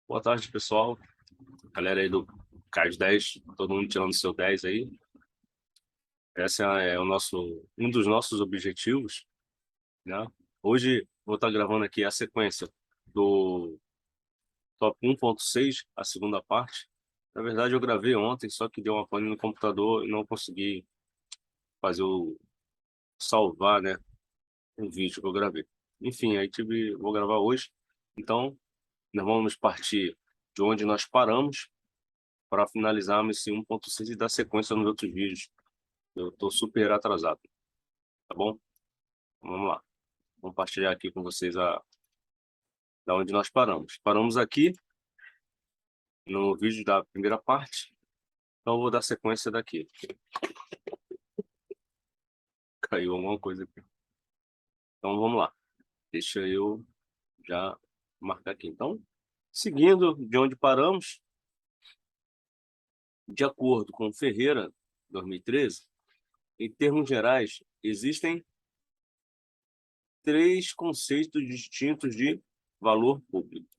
Boa tarde, pessoal. Galera aí do CAIS 10, todo mundo tirando seu 10 aí. Esse é um dos nossos objetivos, né? Hoje vou estar gravando aqui a sequência do Top 1.6, a segunda parte. Na verdade, eu gravei ontem, só que deu uma pane no computador e não consegui fazer salvar, né, o vídeo que eu gravei. Enfim, vou gravar hoje. Então, nós vamos partir de onde nós paramos para finalizarmos esse 1.6 e dar sequência nos outros vídeos. Eu estou super atrasado, tá bom? Vamos lá. Vou compartilhar aqui com vocês da onde nós paramos. Paramos aqui no vídeo da primeira parte, então eu vou dar sequência daqui. Caiu alguma coisa aqui. Então vamos lá. Deixa eu já marcar aqui. Então, seguindo de onde paramos, de acordo com Ferreira, 2013, em termos gerais, existem três conceitos distintos de valor público.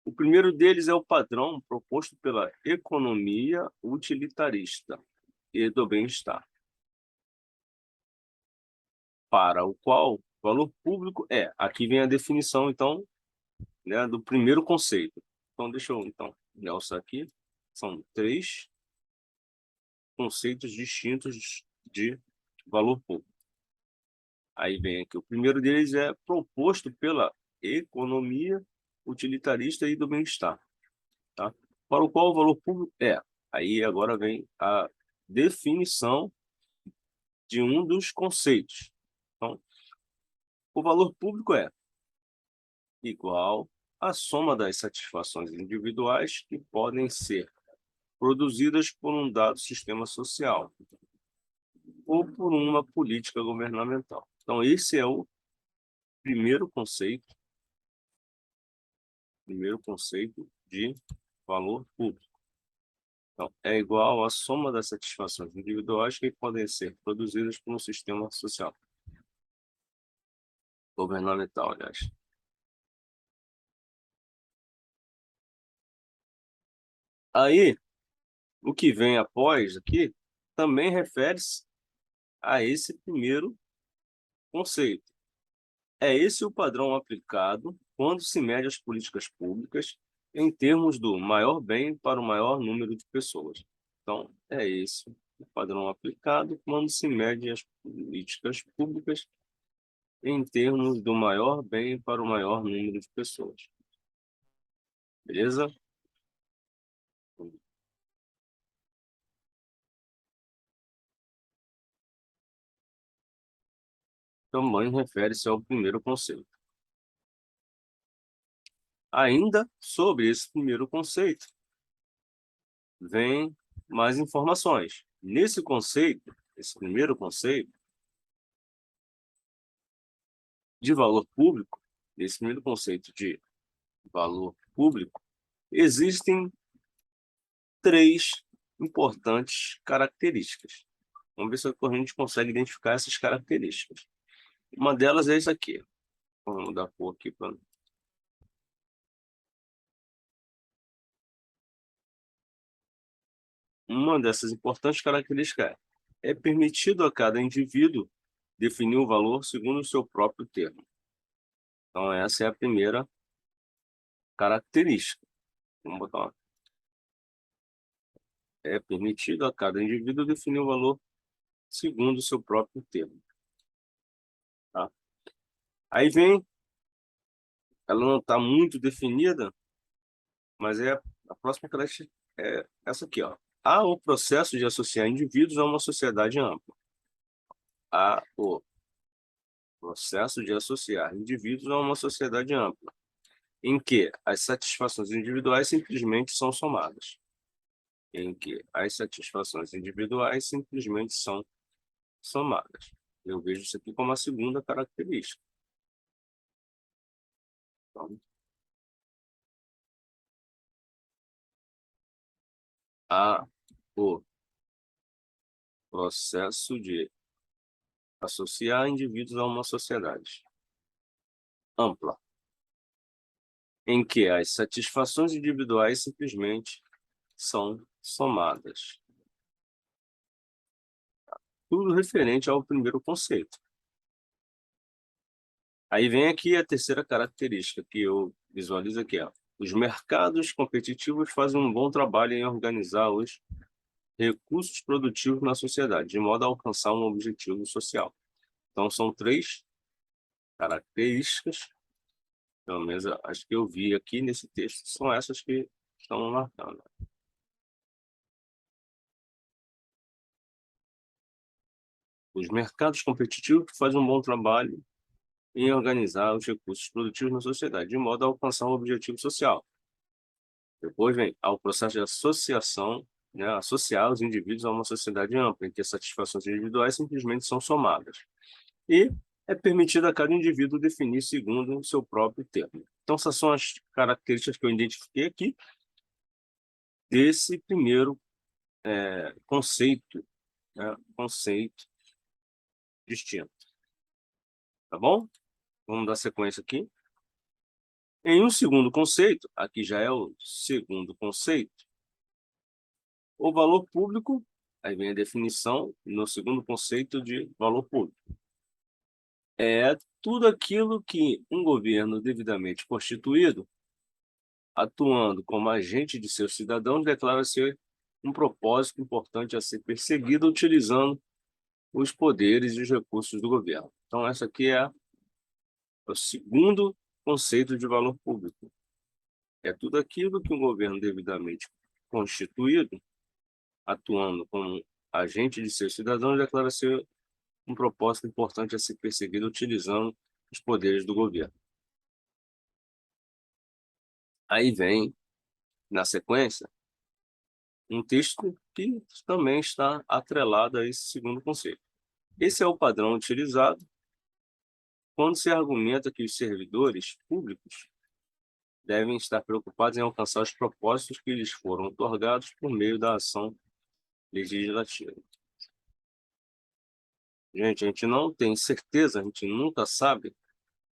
O primeiro deles é o padrão proposto pela economia utilitarista e do bem-estar, para o qual valor público aqui vem a definição, então, né, do primeiro conceito. Então, deixa eu, realçar aqui, são três conceitos distintos de valor público. Aí vem aqui, o primeiro deles é proposto pela economia utilitarista e do bem-estar, tá? Para o qual o valor público aí agora vem a definição de um dos conceitos. Então, o valor público é igual à soma das satisfações individuais que podem ser produzidas por um dado sistema social ou por uma política governamental. Então, esse é o primeiro conceito de valor público. Então, é igual à soma das satisfações individuais que podem ser produzidas por um sistema social governamental, aliás. Aí, o que vem após aqui também refere-se a esse primeiro conceito. É esse o padrão aplicado quando se mede as políticas públicas em termos do maior bem para o maior número de pessoas. Então, é esse o padrão aplicado quando se mede as políticas públicas em termos do maior bem para o maior número de pessoas. Beleza? Também refere-se ao primeiro conceito. Ainda sobre esse primeiro conceito, vem mais informações. Nesse conceito, esse primeiro conceito de valor público, nesse primeiro conceito de valor público, existem três importantes características. Vamos ver se a gente consegue identificar essas características. Uma delas é isso aqui. Vamos mudar a cor aqui para... Uma dessas importantes características é permitido a cada indivíduo definir o valor segundo o seu próprio termo. Então, essa é a primeira característica. Vamos botar uma. É permitido a cada indivíduo definir o valor segundo o seu próprio termo. Tá? Aí vem, ela não está muito definida, mas a próxima característica é essa aqui, ó. Há o processo de associar indivíduos a uma sociedade ampla. Há o processo de associar indivíduos a uma sociedade ampla, em que as satisfações individuais simplesmente são somadas. Em que as satisfações individuais simplesmente são somadas. Eu vejo isso aqui como a segunda característica. Então, há o processo de associar indivíduos a uma sociedade ampla, em que as satisfações individuais simplesmente são somadas. Tudo referente ao primeiro conceito. Aí vem aqui a terceira característica que eu visualizo aqui, ó. Os mercados competitivos fazem um bom trabalho em organizar os recursos produtivos na sociedade, de modo a alcançar um objetivo social. Então, são três características, pelo menos as que eu vi aqui nesse texto, são essas que estão marcando. Os mercados competitivos fazem um bom trabalho em organizar os recursos produtivos na sociedade, de modo a alcançar um objetivo social. Depois vem ao processo de associação, né, associar os indivíduos a uma sociedade ampla, em que as satisfações individuais simplesmente são somadas. E é permitido a cada indivíduo definir segundo o seu próprio termo. Então, essas são as características que eu identifiquei aqui desse primeiro conceito, né, conceito distinto. Tá bom? Vamos dar sequência aqui. Em um segundo conceito, aqui já é o segundo conceito, o valor público, aí vem a definição no segundo conceito de valor público. É tudo aquilo que um governo devidamente constituído, atuando como agente de seus cidadãos, declara ser um propósito importante a ser perseguido utilizando os poderes e os recursos do governo. Então, essa aqui é o segundo conceito de valor público. É tudo aquilo que um governo devidamente constituído, atuando como agente de seus cidadãos, declara ser um propósito importante a ser perseguido utilizando os poderes do governo. Aí vem, na sequência, um texto que também está atrelado a esse segundo conceito. Esse é o padrão utilizado quando se argumenta que os servidores públicos devem estar preocupados em alcançar os propósitos que lhes foram otorgados por meio da ação legislativa. Gente, a gente não tem certeza, a gente nunca sabe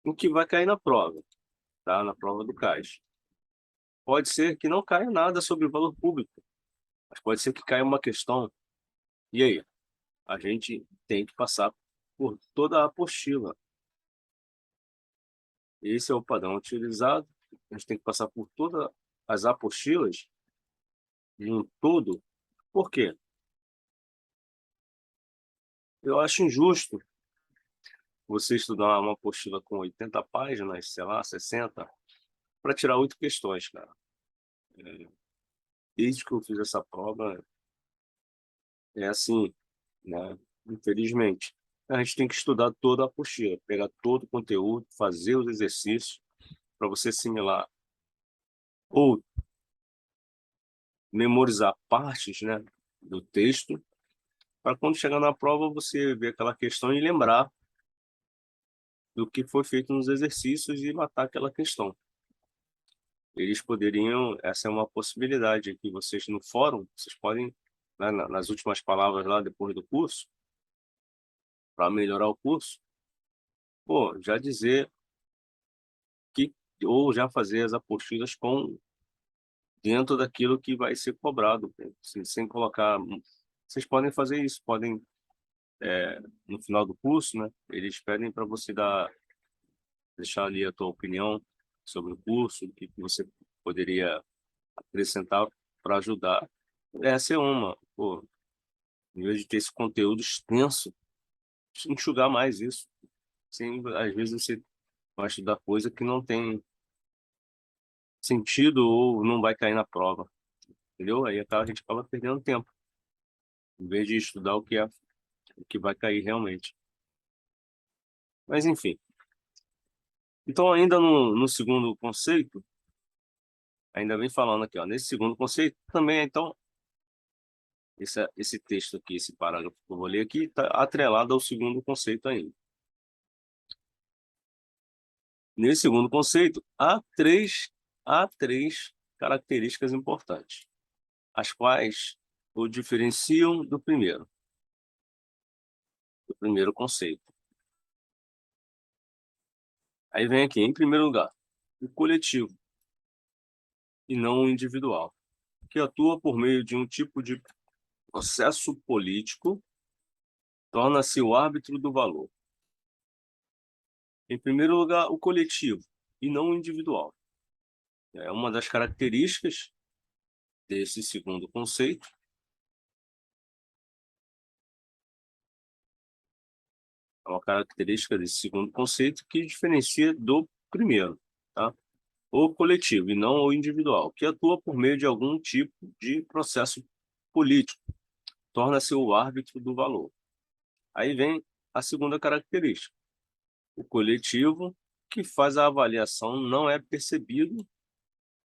o que vai cair na prova, tá? Na prova do CAS. Pode ser que não caia nada sobre o valor público, mas pode ser que caia uma questão. E aí? A gente tem que passar por toda a apostila. Esse é o padrão utilizado. A gente tem que passar por todas as apostilas em um todo. Por quê? Eu acho injusto você estudar uma apostila com 80 páginas, sei lá, 60, para tirar 8 questões, cara. Desde que eu fiz essa prova, é assim, né? Infelizmente. A gente tem que estudar toda a apostila, pegar todo o conteúdo, fazer os exercícios para você assimilar ou memorizar partes, né, do texto, para quando chegar na prova você ver aquela questão e lembrar do que foi feito nos exercícios e matar aquela questão. Eles poderiam, essa é uma possibilidade que vocês no fórum, vocês podem, né, nas últimas palavras lá depois do curso, para melhorar o curso, pô, já dizer que, ou já fazer as apostilas com dentro daquilo que vai ser cobrado, sem colocar. Vocês podem fazer isso, podem, no final do curso, né? Eles pedem para você deixar ali a tua opinião sobre o curso, o que você poderia acrescentar para ajudar. Essa é uma, pô, em vez de ter esse conteúdo extenso, enxugar mais isso. Sim, às vezes você vai estudar coisa que não tem sentido ou não vai cair na prova, entendeu? Aí a gente acaba perdendo tempo, em vez de estudar o que vai cair realmente. Mas enfim. Então, ainda no segundo conceito, ainda vem falando aqui, ó, nesse segundo conceito também, então, esse texto aqui, esse parágrafo que eu vou ler aqui, está atrelado ao segundo conceito ainda. Nesse segundo conceito, há três características importantes, as quais o diferenciam do primeiro conceito. Aí vem aqui, em primeiro lugar, o coletivo. e não o individual, que atua por meio de um tipo de processo político, torna-se o árbitro do valor. Em primeiro lugar, o coletivo, e não o individual. É uma das características desse segundo conceito. É uma característica desse segundo conceito que diferencia do primeiro, tá? O coletivo e não o individual, que atua por meio de algum tipo de processo político, torna-se o árbitro do valor. Aí vem a segunda característica. O coletivo que faz a avaliação não é percebido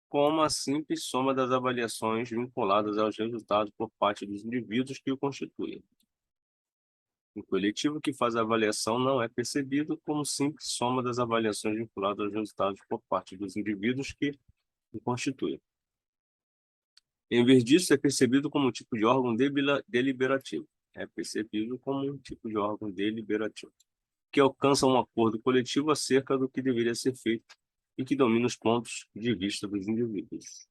como a simples soma das avaliações vinculadas aos resultados por parte dos indivíduos que o constituem. O coletivo que faz a avaliação não é percebido como simples soma das avaliações vinculadas aos resultados por parte dos indivíduos que o constituem. Em vez disso, é percebido como um tipo de órgão deliberativo. É percebido como um tipo de órgão deliberativo, que alcança um acordo coletivo acerca do que deveria ser feito e que domina os pontos de vista dos indivíduos.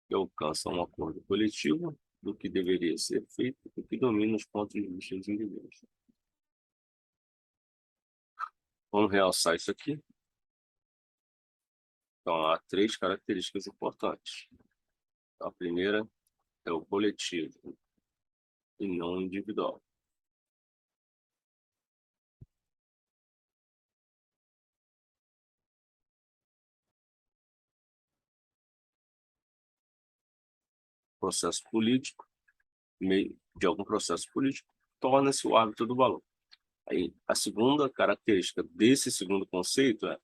Que alcança um acordo coletivo do que deveria ser feito e que domina os pontos de vista dos indivíduos. Vamos realçar isso aqui. Então, há três características importantes. A primeira é o coletivo e não o individual. Processo político, meio de algum processo político, torna-se o árbitro do valor. Aí, a segunda característica desse segundo conceito é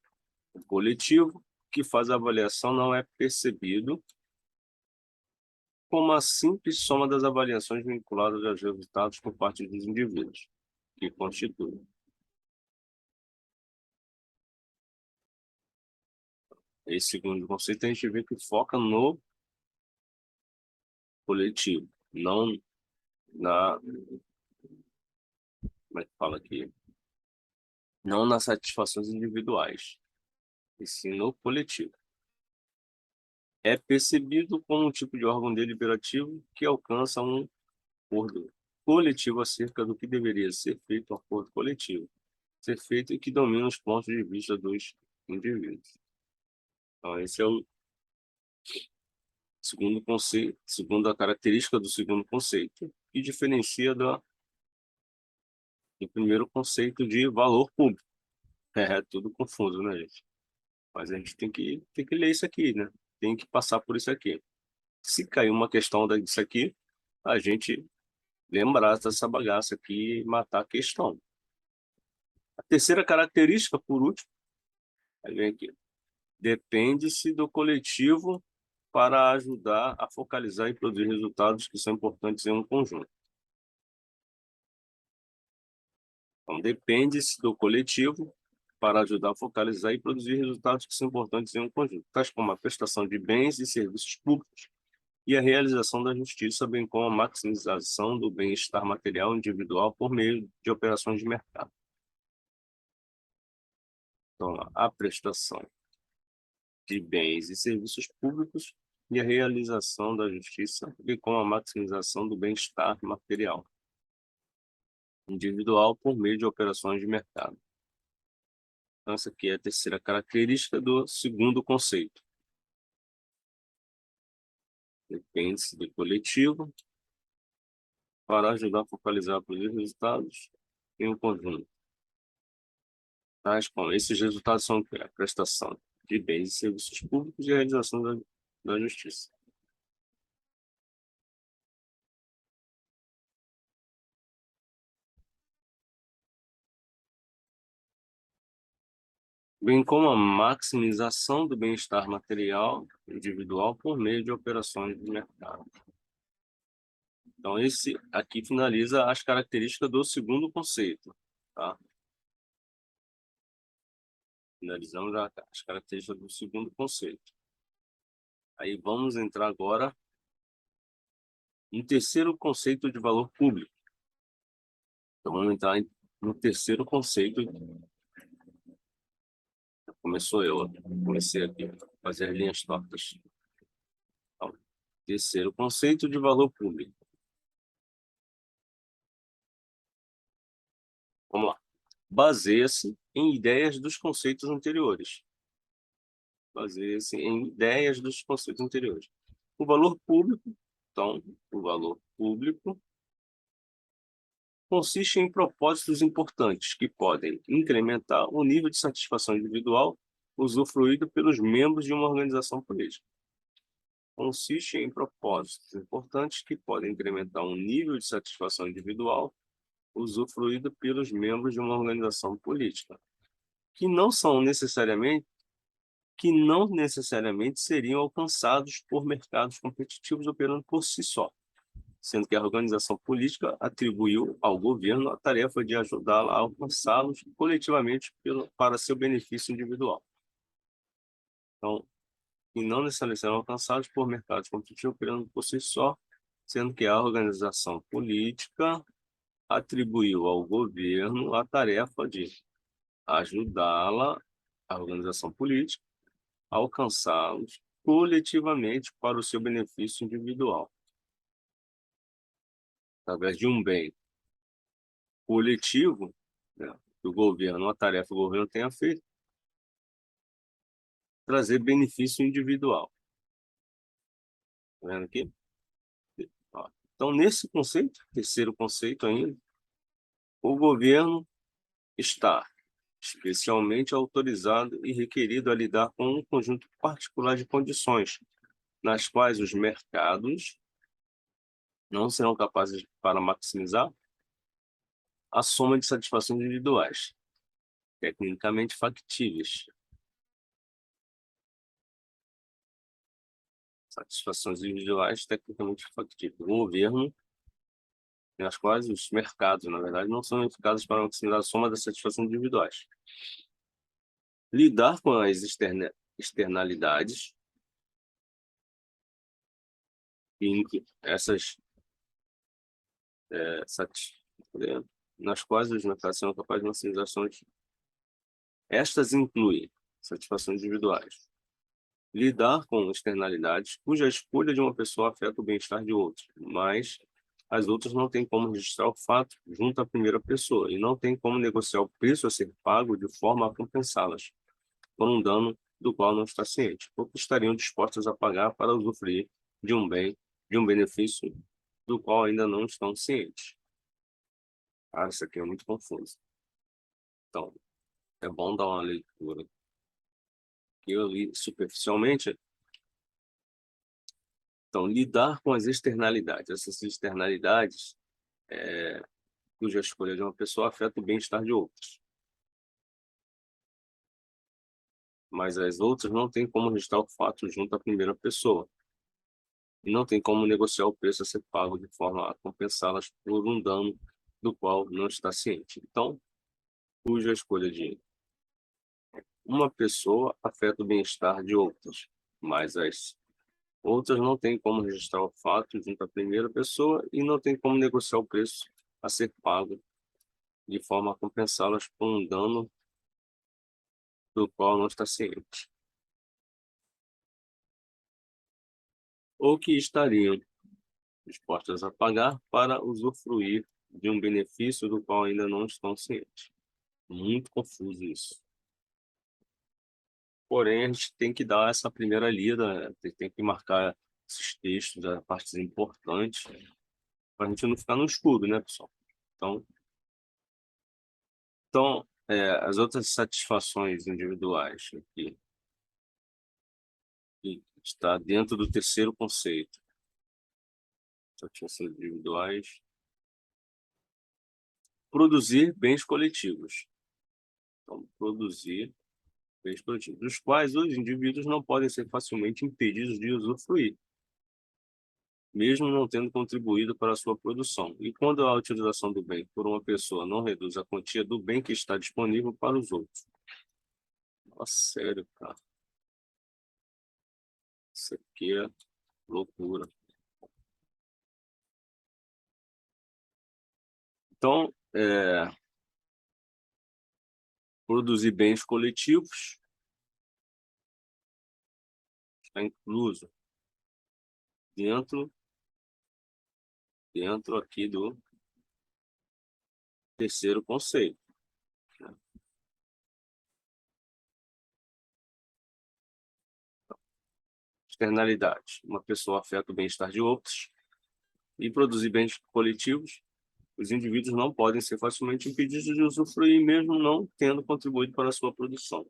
o coletivo que faz a avaliação não é percebido como a simples soma das avaliações vinculadas aos resultados por parte dos indivíduos, que constituem. Esse segundo conceito a gente vê que foca no coletivo, não na, como é que fala aqui? Não nas satisfações individuais, e sim no coletivo. É percebido como um tipo de órgão deliberativo que alcança um acordo coletivo acerca do que deveria ser feito, um acordo coletivo, ser feito e que domina os pontos de vista dos indivíduos. Então, esse é o segundo conceito, segunda característica do segundo conceito, que diferencia do primeiro conceito de valor público. É tudo confuso, né, gente? Mas a gente tem que ler isso aqui, né? Tem que passar por isso aqui. Se cair uma questão disso aqui, a gente lembrar dessa bagaça aqui e matar a questão. A terceira característica, por último, aí vem aqui. Depende-se do coletivo para ajudar a focalizar e produzir resultados que são importantes em um conjunto. Então, depende-se do coletivo para ajudar a focalizar e produzir resultados que são importantes em um conjunto, tais como a prestação de bens e serviços públicos e a realização da justiça, bem como a maximização do bem-estar material individual por meio de operações de mercado. Então, a prestação de bens e serviços públicos e a realização da justiça, bem como a maximização do bem-estar material individual por meio de operações de mercado. Então, essa aqui é a terceira característica do segundo conceito. Depende-se do coletivo para ajudar a focalizar os resultados em um conjunto. Tais como esses resultados são a prestação de bens e serviços públicos e a realização da justiça. Bem como a maximização do bem-estar material individual por meio de operações de mercado. Então, esse aqui finaliza as características do segundo conceito, tá? Finalizamos as características do segundo conceito. Aí vamos entrar agora no terceiro conceito de valor público. Então, vamos entrar no terceiro conceito. Começou eu, comecei aqui a fazer as linhas tortas. Terceiro conceito de valor público. Vamos lá. Baseia-se em ideias dos conceitos anteriores. Baseia-se em ideias dos conceitos anteriores. O valor público, então, o valor público consiste em propósitos importantes que podem incrementar o nível de satisfação individual usufruído pelos membros de uma organização política. Consiste em propósitos importantes que podem incrementar o nível de satisfação individual usufruído pelos membros de uma organização política, que não necessariamente seriam alcançados por mercados competitivos operando por si só, sendo que a organização política atribuiu ao governo a tarefa de ajudá-la a alcançá-los coletivamente para seu benefício individual. Então, e não necessariamente serão alcançados por mercados competitivos operando por si só, sendo que a organização política atribuiu ao governo a tarefa de ajudá-la, a organização política, a alcançá-los coletivamente para o seu benefício individual, através de um bem coletivo, né, que o governo, uma tarefa que o governo tenha feito, trazer benefício individual. Tá vendo aqui? Ó. Então, nesse conceito, terceiro conceito ainda, o governo está especialmente autorizado e requerido a lidar com um conjunto particular de condições, nas quais os mercados não serão capazes para maximizar a soma de satisfações individuais, tecnicamente factíveis. Satisfações individuais tecnicamente factíveis. O governo, nas quais os mercados, na verdade, não são eficazes para maximizar a soma das satisfações individuais. Lidar com as externalidades, e essas nas quais os mercados são capazes de maximizar ações. Estas incluem satisfações individuais. Lidar com externalidades cuja escolha de uma pessoa afeta o bem-estar de outros, mas as outras não têm como registrar o fato junto à primeira pessoa e não têm como negociar o preço a ser pago de forma a compensá-las por um dano do qual não está ciente, ou que estariam dispostas a pagar para usufruir de um bem, de um benefício do qual ainda não estão cientes. Ah, isso aqui é muito confuso. Então, é bom dar uma leitura. Eu li superficialmente. Então, lidar com as externalidades. Essas externalidades, cuja escolha de uma pessoa afeta o bem-estar de outras. Mas as outras não têm como registrar o fato junto à primeira pessoa. E não tem como negociar o preço a ser pago de forma a compensá-las por um dano do qual não está ciente. Então, cuja escolha de uma pessoa afeta o bem-estar de outras, mas as outras não têm como registrar o fato junto à primeira pessoa e não tem como negociar o preço a ser pago de forma a compensá-las por um dano do qual não está ciente, ou que estariam dispostas a pagar para usufruir de um benefício do qual ainda não estão cientes. Muito confuso isso. Porém, a gente tem que dar essa primeira lida, tem que marcar esses textos, as partes importantes, para a gente não ficar no escuro, né, pessoal? Então, as outras satisfações individuais aqui, que está dentro do terceiro conceito, satisfações individuais, produzir bens coletivos. Então, produzir bens coletivos, dos quais os indivíduos não podem ser facilmente impedidos de usufruir, mesmo não tendo contribuído para a sua produção. E quando a utilização do bem por uma pessoa não reduz a quantia do bem que está disponível para os outros. Nossa, sério, cara. Isso aqui é loucura. Então, produzir bens coletivos está incluso dentro aqui do terceiro conceito. Externalidade. Uma pessoa afeta o bem-estar de outros e produzir bens coletivos. Os indivíduos não podem ser facilmente impedidos de usufruir, mesmo não tendo contribuído para a sua produção.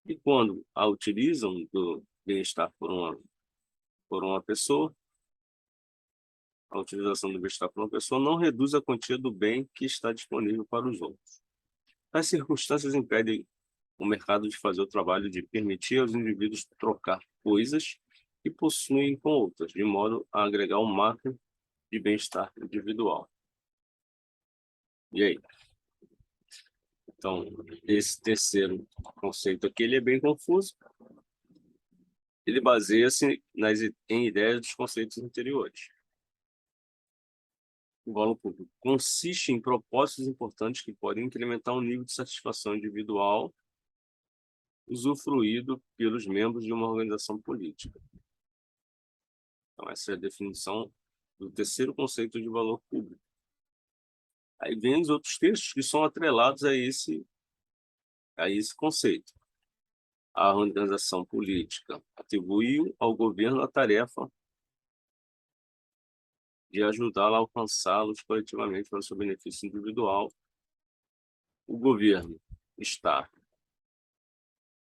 E quando a utilizam do bem-estar por uma pessoa, a utilização do bem-estar por uma pessoa não reduz a quantia do bem que está disponível para os outros. As circunstâncias impedem o mercado de fazer o trabalho de permitir aos indivíduos trocar coisas que possuem com outras, de modo a agregar um máximo de bem-estar individual. E aí? Então, esse terceiro conceito aqui, ele é bem confuso. Ele baseia-se em ideias dos conceitos anteriores. O valor público consiste em propósitos importantes que podem incrementar o nível de satisfação individual usufruído pelos membros de uma organização política. Então, essa é a definição do terceiro conceito de valor público. Aí vem os outros textos que são atrelados a esse conceito. A organização política atribuiu ao governo a tarefa de ajudá-la a alcançá-los coletivamente para o seu benefício individual. O governo está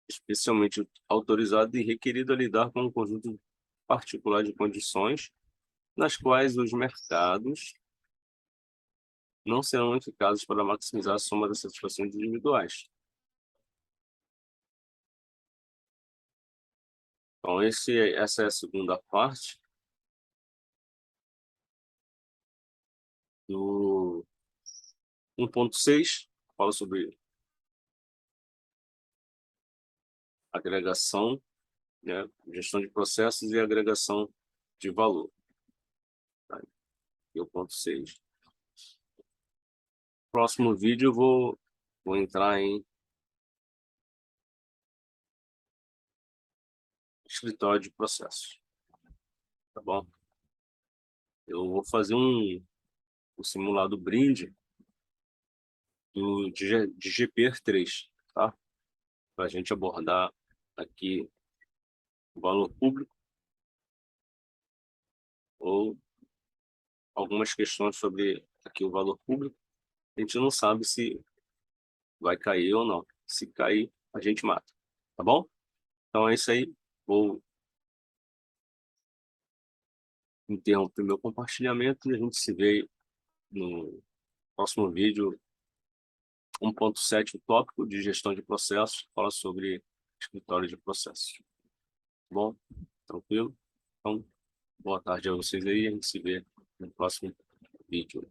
especialmente autorizado e requerido a lidar com um conjunto particular de condições nas quais os mercados não serão eficazes para maximizar a soma das satisfações individuais. Então, essa é a segunda parte do 1.6, fala sobre agregação, né, gestão de processos e agregação de valor. Tá? E o ponto 6. Próximo vídeo eu vou entrar em escritório de processos. Tá bom? Eu vou fazer um simulado brinde de GPR3, tá? Para a gente abordar aqui o valor público ou algumas questões sobre aqui o valor público. A gente não sabe se vai cair ou não. Se cair, a gente mata, tá bom? Então é isso aí. Vou interromper meu compartilhamento e a gente se vê no próximo vídeo 1.7, o tópico de gestão de processos, fala sobre escritório de processos. Tá bom? Tranquilo? Então, boa tarde a vocês aí, a gente se vê no próximo vídeo.